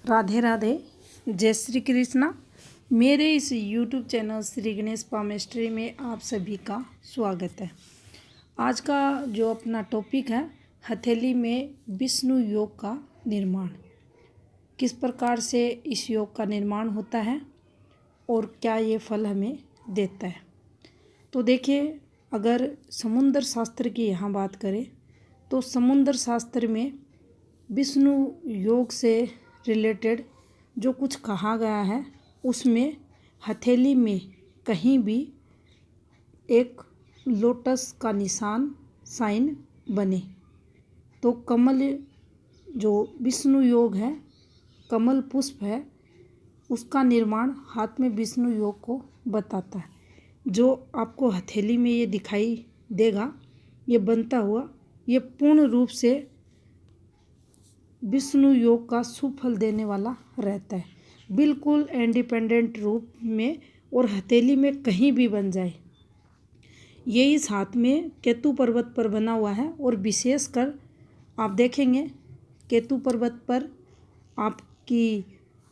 राधे राधे, जय श्री कृष्णा। मेरे इस YouTube channel Shri Ganesh palmistry में आप सभी का स्वागत है। आज का जो अपना टॉपिक है, हथेली में विष्णु योग का निर्माण। किस प्रकार से इस योग का निर्माण होता है और क्या ये फल हमें देता है। तो देखिए, अगर समुद्र शास्त्र की यहाँ बात करें तो समुद्र शास्त्र में विष्णु योग से रिलेटेड जो कुछ कहा गया है उसमें हथेली में कहीं भी एक लोटस का निशान साइन बने तो कमल, जो विष्णु योग है, कमल पुष्प है, उसका निर्माण हाथ में विष्णु योग को बताता है। जो आपको हथेली में ये दिखाई देगा, ये बनता हुआ, ये पूर्ण रूप से विष्णु योग का सुफल देने वाला रहता है, बिल्कुल इंडिपेंडेंट रूप में, और हथेली में कहीं भी बन जाए। ये इस हाथ में केतु पर्वत पर बना हुआ है और विशेषकर आप देखेंगे केतु पर्वत पर आपकी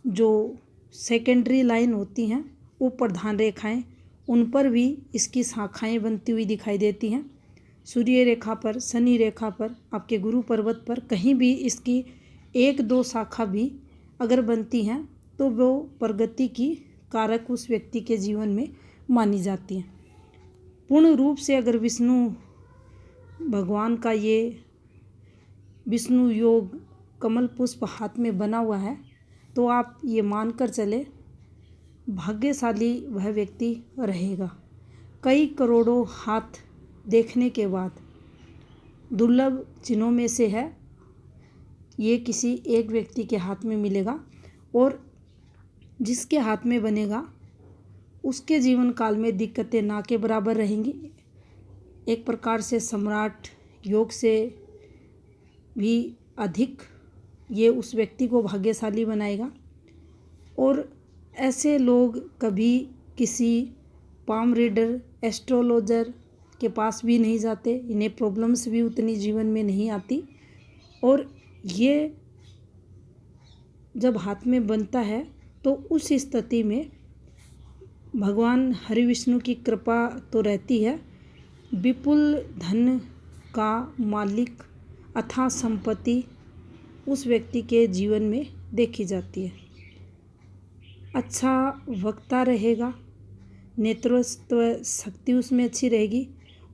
जो सेकेंडरी लाइन होती हैं, वो प्रधान रेखाएं, उन पर भी इसकी शाखाएं बनती हुई दिखाई देती हैं। सूर्य रेखा पर, शनि रेखा पर, आपके गुरु पर्वत पर कहीं भी इसकी एक दो शाखा भी अगर बनती हैं तो वो प्रगति की कारक उस व्यक्ति के जीवन में मानी जाती हैं। पूर्ण रूप से अगर विष्णु भगवान का ये विष्णु योग कमल पुष्प हाथ में बना हुआ है तो आप ये मानकर चले, भाग्यशाली वह व्यक्ति रहेगा। कई करोड़ों हाथ देखने के बाद दुर्लभ चिन्हों में से है, ये किसी एक व्यक्ति के हाथ में मिलेगा और जिसके हाथ में बनेगा उसके जीवन काल में दिक्कतें ना के बराबर रहेंगी। एक प्रकार से सम्राट योग से भी अधिक ये उस व्यक्ति को भाग्यशाली बनाएगा। और ऐसे लोग कभी किसी पाम रीडर, एस्ट्रोलॉजर के पास भी नहीं जाते, इन्हें प्रॉब्लम्स भी उतनी जीवन में नहीं आती। और ये जब हाथ में बनता है तो उस स्थिति में भगवान हरि विष्णु की कृपा तो रहती है, विपुल धन का मालिक अथाह संपत्ति उस व्यक्ति के जीवन में देखी जाती है। अच्छा वक्ता रहेगा, नेतृत्व शक्ति उसमें अच्छी रहेगी,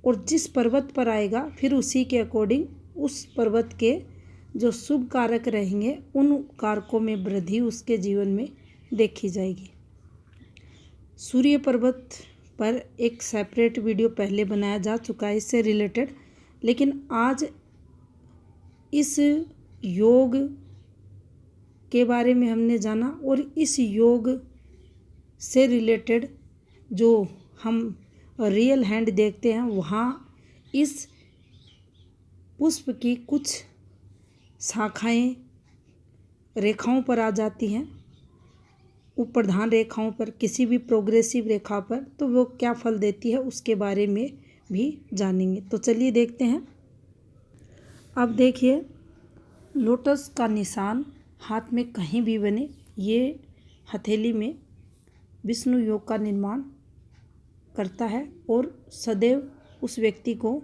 और जिस पर्वत पर आएगा फिर उसी के अकॉर्डिंग उस पर्वत के जो शुभ कारक रहेंगे उन कारकों में वृद्धि उसके जीवन में देखी जाएगी। सूर्य पर्वत पर एक सेपरेट वीडियो पहले बनाया जा चुका है इससे रिलेटेड, लेकिन आज इस योग के बारे में हमने जाना और इस योग से रिलेटेड जो हम रियल हैंड देखते हैं वहाँ इस पुष्प की कुछ शाखाएं रेखाओं पर आ जाती हैं, वो प्रधान रेखाओं पर, किसी भी प्रोग्रेसिव रेखा पर, तो वो क्या फल देती है उसके बारे में भी जानेंगे। तो चलिए देखते हैं। अब देखिए, लोटस का निशान हाथ में कहीं भी बने, ये हथेली में विष्णु योग का निर्माण करता है और सदैव उस व्यक्ति को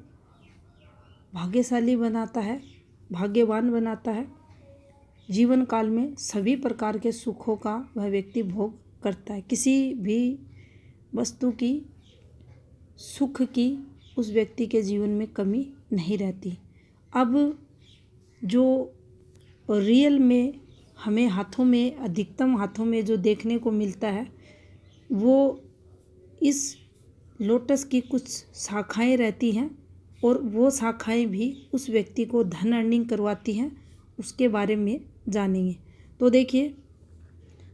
भाग्यशाली बनाता है, भाग्यवान बनाता है। जीवन काल में सभी प्रकार के सुखों का वह व्यक्ति भोग करता है, किसी भी वस्तु की, सुख की उस व्यक्ति के जीवन में कमी नहीं रहती। अब जो रियल में हमें हाथों में, अधिकतम हाथों में जो देखने को मिलता है वो इस लोटस की कुछ शाखाएं रहती हैं और वो शाखाएं भी उस व्यक्ति को धन अर्निंग करवाती हैं, उसके बारे में जानेंगे। तो देखिए,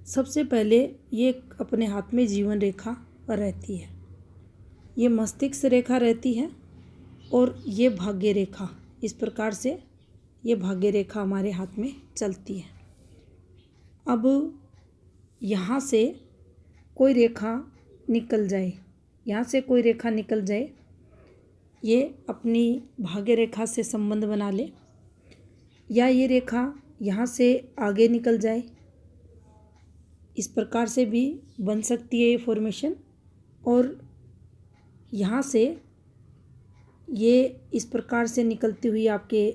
सबसे पहले ये अपने हाथ में जीवन रेखा रहती है, ये मस्तिष्क रेखा रहती है और ये भाग्य रेखा, इस प्रकार से ये भाग्य रेखा हमारे हाथ में चलती है। अब यहाँ से कोई रेखा निकल जाए, यहाँ से कोई रेखा निकल जाए, ये अपनी भाग्य रेखा से संबंध बना ले, या ये रेखा यहाँ से आगे निकल जाए इस प्रकार से भी बन सकती है ये फॉर्मेशन, और यहाँ से ये इस प्रकार से निकलती हुई आपके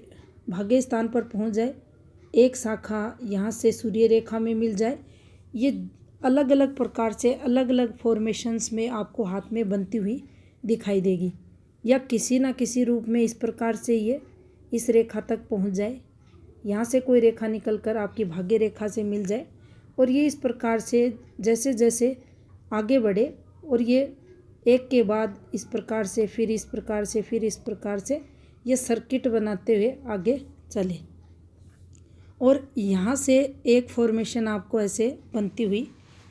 भाग्य स्थान पर पहुँच जाए, एक शाखा यहाँ से सूर्य रेखा में मिल जाए। ये अलग अलग प्रकार से अलग अलग फॉर्मेशंस में आपको हाथ में बनती हुई दिखाई देगी, या किसी ना किसी रूप में इस प्रकार से ये इस रेखा तक पहुँच जाए। यहाँ से कोई रेखा निकलकर आपकी भाग्य रेखा से मिल जाए, और ये इस प्रकार से जैसे जैसे आगे बढ़े, और ये एक के बाद इस प्रकार से, फिर इस प्रकार से, फिर इस प्रकार से ये सर्किट बनाते हुए आगे चले, और यहाँ से एक फॉर्मेशन आपको ऐसे बनती हुई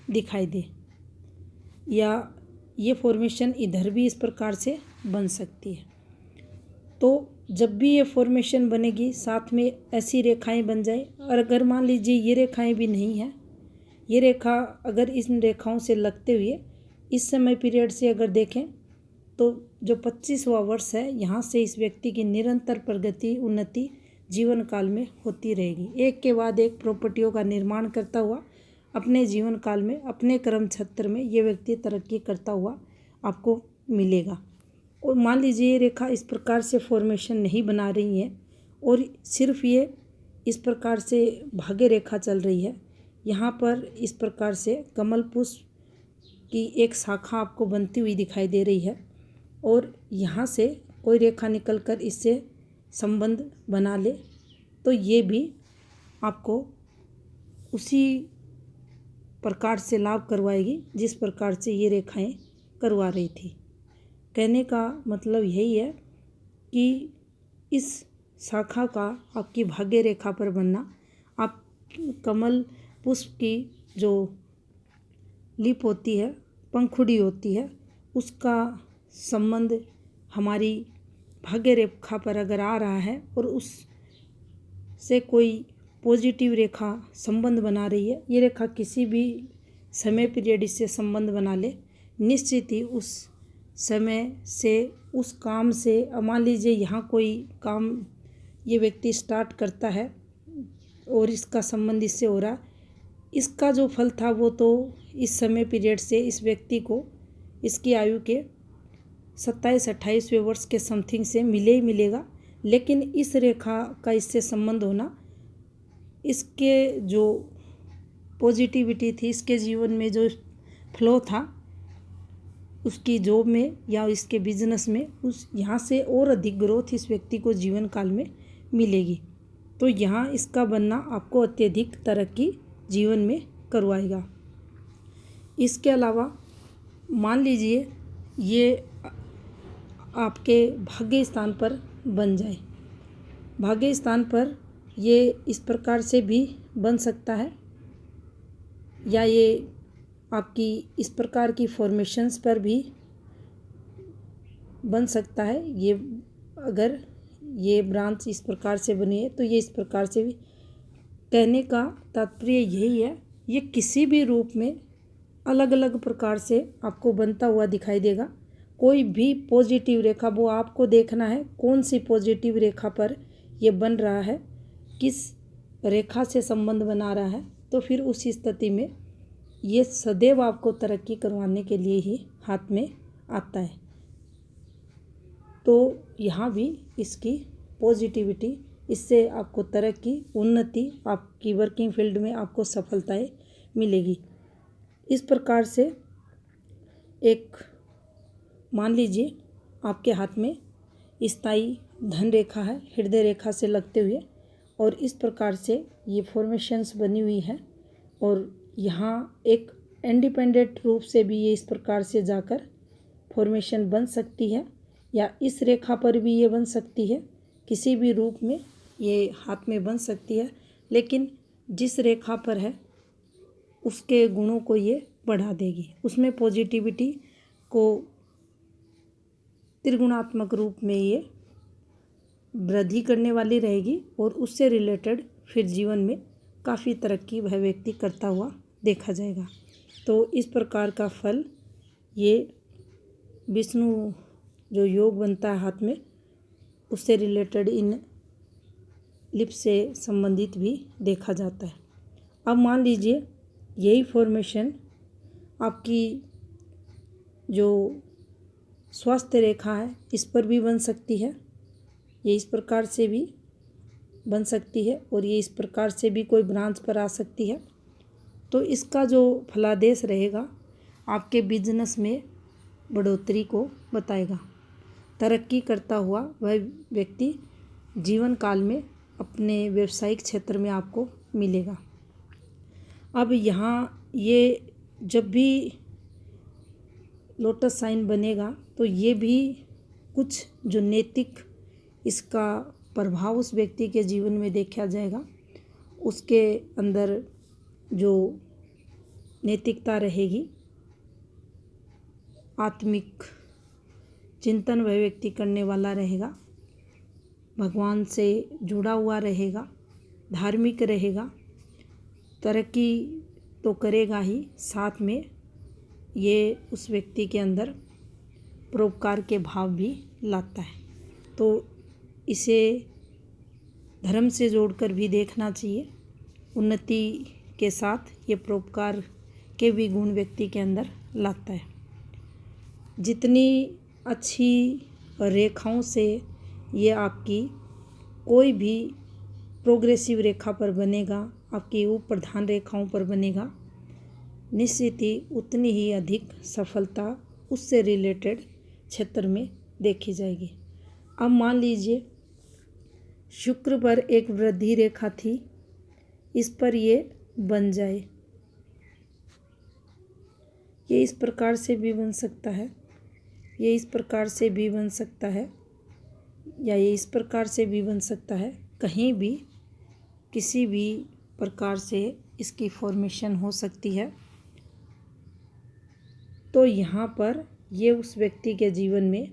दिखाई दे, या ये फॉर्मेशन इधर भी इस प्रकार से बन सकती है। तो जब भी ये फॉर्मेशन बनेगी साथ में ऐसी रेखाएं बन जाए, और अगर मान लीजिए ये रेखाएं भी नहीं हैं, ये रेखा अगर इन रेखाओं से लगते हुए इस समय पीरियड से अगर देखें तो जो 25वां वर्ष है, यहाँ से इस व्यक्ति की निरंतर प्रगति उन्नति जीवन काल में होती रहेगी। एक के बाद एक प्रॉपर्टियों का निर्माण करता हुआ अपने जीवन काल में अपने कर्म क्षेत्र में ये व्यक्ति तरक्की करता हुआ आपको मिलेगा। और मान लीजिए ये रेखा इस प्रकार से फॉर्मेशन नहीं बना रही है, और सिर्फ ये इस प्रकार से भाग्य रेखा चल रही है, यहाँ पर इस प्रकार से कमल पुष्प की एक शाखा आपको बनती हुई दिखाई दे रही है, और यहाँ से कोई रेखा निकलकर इससे संबंध बना ले, तो ये भी आपको उसी प्रकार से लाभ करवाएगी जिस प्रकार से ये रेखाएं करवा रही थी। कहने का मतलब यही है कि इस शाखा का आपकी भाग्य रेखा पर बनना, आप कमल पुष्प की जो लिप होती है, पंखुड़ी होती है, उसका संबंध हमारी भाग्य रेखा पर अगर आ रहा है और उस से कोई पॉजिटिव रेखा संबंध बना रही है, ये रेखा किसी भी समय पीरियड इससे संबंध बना ले, निश्चित ही उस समय से उस काम से, मान लीजिए यहाँ कोई काम ये व्यक्ति स्टार्ट करता है और इसका संबंध इससे हो रहा, इसका जो फल था वो तो इस समय पीरियड से इस व्यक्ति को इसकी आयु के 27-28वें वर्ष के समथिंग से मिले ही मिलेगा। लेकिन इस रेखा का इससे संबंध होना, इसके जो पॉजिटिविटी थी, इसके जीवन में जो फ्लो था, उसकी जॉब में या इसके बिजनेस में, उस यहाँ से और अधिक ग्रोथ इस व्यक्ति को जीवन काल में मिलेगी। तो यहाँ इसका बनना आपको अत्यधिक तरक्की जीवन में करवाएगा। इसके अलावा मान लीजिए ये आपके भाग्य स्थान पर बन जाए, भाग्य स्थान पर ये इस प्रकार से भी बन सकता है, या ये आपकी इस प्रकार की फॉर्मेशंस पर भी बन सकता है। ये अगर ये ब्रांच इस प्रकार से बनी है तो ये इस प्रकार से भी। कहने का तात्पर्य यही है, ये किसी भी रूप में अलग अलग प्रकार से आपको बनता हुआ दिखाई देगा। कोई भी पॉजिटिव रेखा, वो आपको देखना है कौन सी पॉजिटिव रेखा पर ये बन रहा है, किस रेखा से संबंध बना रहा है, तो फिर उस स्थिति में ये सदैव आपको तरक्की करवाने के लिए ही हाथ में आता है। तो यहाँ भी इसकी पॉजिटिविटी, इससे आपको तरक्की उन्नति, आपकी वर्किंग फील्ड में आपको सफलताएं मिलेगी। इस प्रकार से एक मान लीजिए आपके हाथ में स्थायी धन रेखा है हृदय रेखा से लगते हुए, और इस प्रकार से ये फॉर्मेशंस बनी हुई है, और यहाँ एक इंडिपेंडेंट रूप से भी ये इस प्रकार से जाकर फॉर्मेशन बन सकती है, या इस रेखा पर भी ये बन सकती है, किसी भी रूप में ये हाथ में बन सकती है। लेकिन जिस रेखा पर है उसके गुणों को ये बढ़ा देगी, उसमें पॉजिटिविटी को त्रिगुणात्मक रूप में ये वृद्धि करने वाली रहेगी, और उससे रिलेटेड फिर जीवन में काफ़ी तरक्की वह व्यक्ति करता हुआ देखा जाएगा। तो इस प्रकार का फल ये विष्णु जो योग बनता है हाथ में, उससे रिलेटेड इन लिप से संबंधित भी देखा जाता है। अब मान लीजिए यही फॉर्मेशन आपकी जो स्वास्थ्य रेखा है इस पर भी बन सकती है। ये इस प्रकार से भी बन सकती है और ये इस प्रकार से भी कोई ब्रांच पर आ सकती है। तो इसका जो फलादेश रहेगा आपके बिजनेस में बढ़ोतरी को बताएगा। तरक्की करता हुआ वह व्यक्ति जीवन काल में अपने व्यवसायिक क्षेत्र में आपको मिलेगा। अब यहाँ ये जब भी लोटस साइन बनेगा तो ये भी कुछ जो नैतिक इसका प्रभाव उस व्यक्ति के जीवन में देखा जाएगा। उसके अंदर जो नैतिकता रहेगी, आत्मिक चिंतन वह व्यक्ति करने वाला रहेगा, भगवान से जुड़ा हुआ रहेगा, धार्मिक रहेगा, तरक्की तो करेगा ही, साथ में ये उस व्यक्ति के अंदर परोपकार के भाव भी लाता है। तो इसे धर्म से जोड़कर भी देखना चाहिए। उन्नति के साथ ये परोपकार के भी गुण व्यक्ति के अंदर लाता है। जितनी अच्छी रेखाओं से ये आपकी कोई भी प्रोग्रेसिव रेखा पर बनेगा, आपकी उप प्रधान रेखाओं पर बनेगा, निश्चित ही उतनी ही अधिक सफलता उससे रिलेटेड क्षेत्र में देखी जाएगी। अब मान लीजिए शुक्र पर एक वृद्धि रेखा थी, इस पर ये बन जाए, ये इस प्रकार से भी बन सकता है, ये इस प्रकार से भी बन सकता है, या ये इस प्रकार से भी बन सकता है। कहीं भी किसी भी प्रकार से इसकी फॉर्मेशन हो सकती है। तो यहाँ पर ये उस व्यक्ति के जीवन में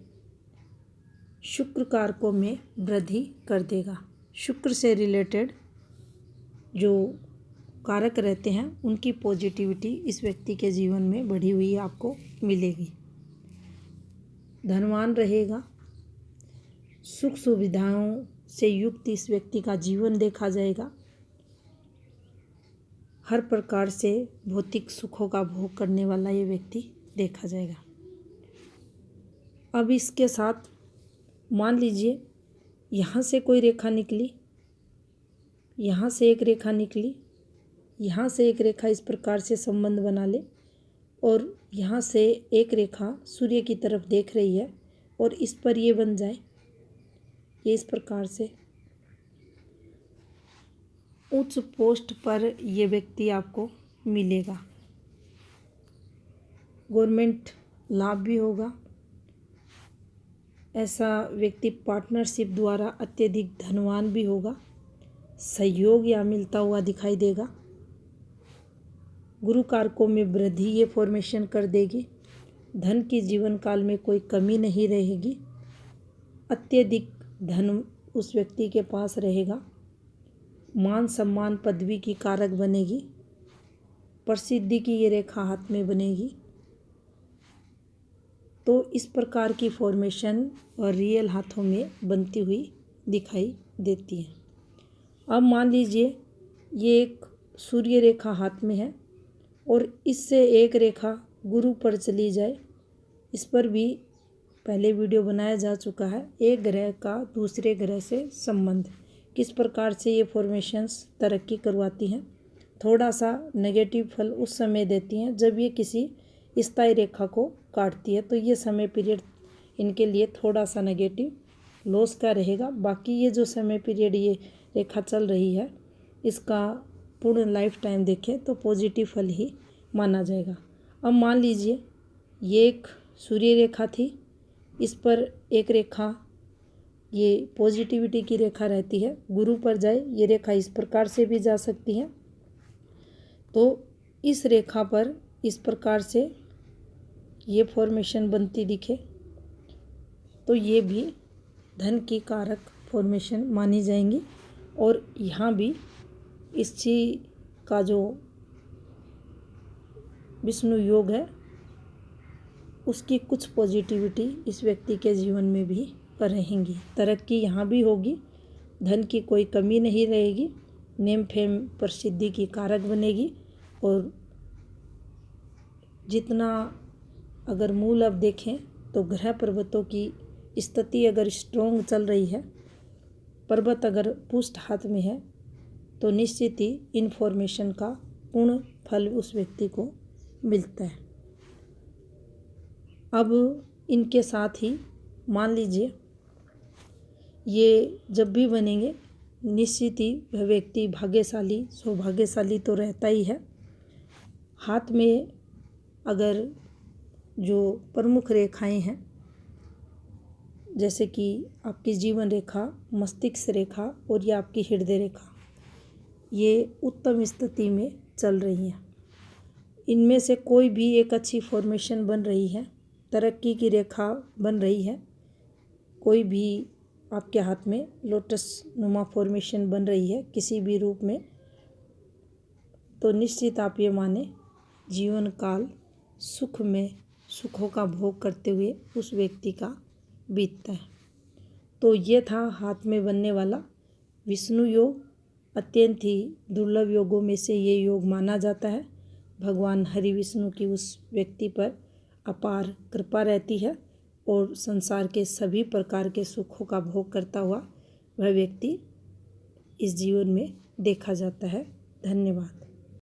शुक्र कारकों में वृद्धि कर देगा। शुक्र से रिलेटेड जो कारक रहते हैं उनकी पॉजिटिविटी इस व्यक्ति के जीवन में बढ़ी हुई आपको मिलेगी। धनवान रहेगा, सुख सुविधाओं से युक्त इस व्यक्ति का जीवन देखा जाएगा। हर प्रकार से भौतिक सुखों का भोग करने वाला ये व्यक्ति देखा जाएगा। अब इसके साथ मान लीजिए यहाँ से कोई रेखा निकली, यहाँ से एक रेखा निकली, यहाँ से एक रेखा इस प्रकार से संबंध बना ले, और यहाँ से एक रेखा सूर्य की तरफ देख रही है और इस पर ये बन जाए, ये इस प्रकार से उच्च पोस्ट पर ये व्यक्ति आपको मिलेगा। गवर्नमेंट लाभ भी होगा। ऐसा व्यक्ति पार्टनरशिप द्वारा अत्यधिक धनवान भी होगा। सहयोग या मिलता हुआ दिखाई देगा। गुरु कारकों में वृद्धि ये फॉर्मेशन कर देगी। धन की जीवन काल में कोई कमी नहीं रहेगी। अत्यधिक धन उस व्यक्ति के पास रहेगा। मान सम्मान पदवी की कारक बनेगी। प्रसिद्धि की ये रेखा हाथ में बनेगी। तो इस प्रकार की फॉर्मेशन और रियल हाथों में बनती हुई दिखाई देती है। अब मान लीजिए ये एक सूर्य रेखा हाथ में है और इससे एक रेखा गुरु पर चली जाए। इस पर भी पहले वीडियो बनाया जा चुका है। एक ग्रह का दूसरे ग्रह से संबंध, किस प्रकार से ये फॉर्मेशंस तरक्की करवाती हैं। थोड़ा सा नेगेटिव फल उस समय देती हैं जब ये किसी स्थायी रेखा को काटती है, तो ये समय पीरियड इनके लिए थोड़ा सा नेगेटिव लॉस का रहेगा। बाकी ये जो समय पीरियड ये रेखा चल रही है इसका पूर्ण लाइफ टाइम देखें तो पॉजिटिव फल ही माना जाएगा। अब मान लीजिए ये एक सूर्य रेखा थी, इस पर एक रेखा ये पॉजिटिविटी की रेखा रहती है, गुरु पर जाए, ये रेखा इस प्रकार से भी जा सकती है। तो इस रेखा पर इस प्रकार से ये फॉर्मेशन बनती दिखे तो ये भी धन की कारक फॉर्मेशन मानी जाएंगी। और यहाँ भी इस चीज का जो विष्णु योग है उसकी कुछ पॉजिटिविटी इस व्यक्ति के जीवन में भी रहेंगी। तरक्की यहाँ भी होगी, धन की कोई कमी नहीं रहेगी, नेम फेम प्रसिद्धि की कारक बनेगी और जितना अगर मूल अब देखें तो ग्रह पर्वतों की स्थिति अगर स्ट्रोंग चल रही है, पर्वत अगर पुष्ट हाथ में है, तो निश्चित ही इन्फॉर्मेशन का पूर्ण फल उस व्यक्ति को मिलता है। अब इनके साथ ही मान लीजिए ये जब भी बनेंगे, निश्चित ही वह व्यक्ति भाग्यशाली सौभाग्यशाली तो रहता ही है। हाथ में अगर जो प्रमुख रेखाएं हैं, जैसे कि आपकी जीवन रेखा, मस्तिष्क रेखा और ये आपकी हृदय रेखा, ये उत्तम स्थिति में चल रही हैं। इनमें से कोई भी एक अच्छी फॉर्मेशन बन रही है, तरक्की की रेखा बन रही है, कोई भी आपके हाथ में लोटस नुमा फॉर्मेशन बन रही है किसी भी रूप में, तो निश्चित आप ये माने जीवन काल सुख में सुखों का भोग करते हुए उस व्यक्ति का बीतता है। तो ये था हाथ में बनने वाला विष्णु योग। अत्यंत ही दुर्लभ योगों में से ये योग माना जाता है। भगवान हरि विष्णु की उस व्यक्ति पर अपार कृपा रहती है और संसार के सभी प्रकार के सुखों का भोग करता हुआ वह व्यक्ति इस जीवन में देखा जाता है। धन्यवाद।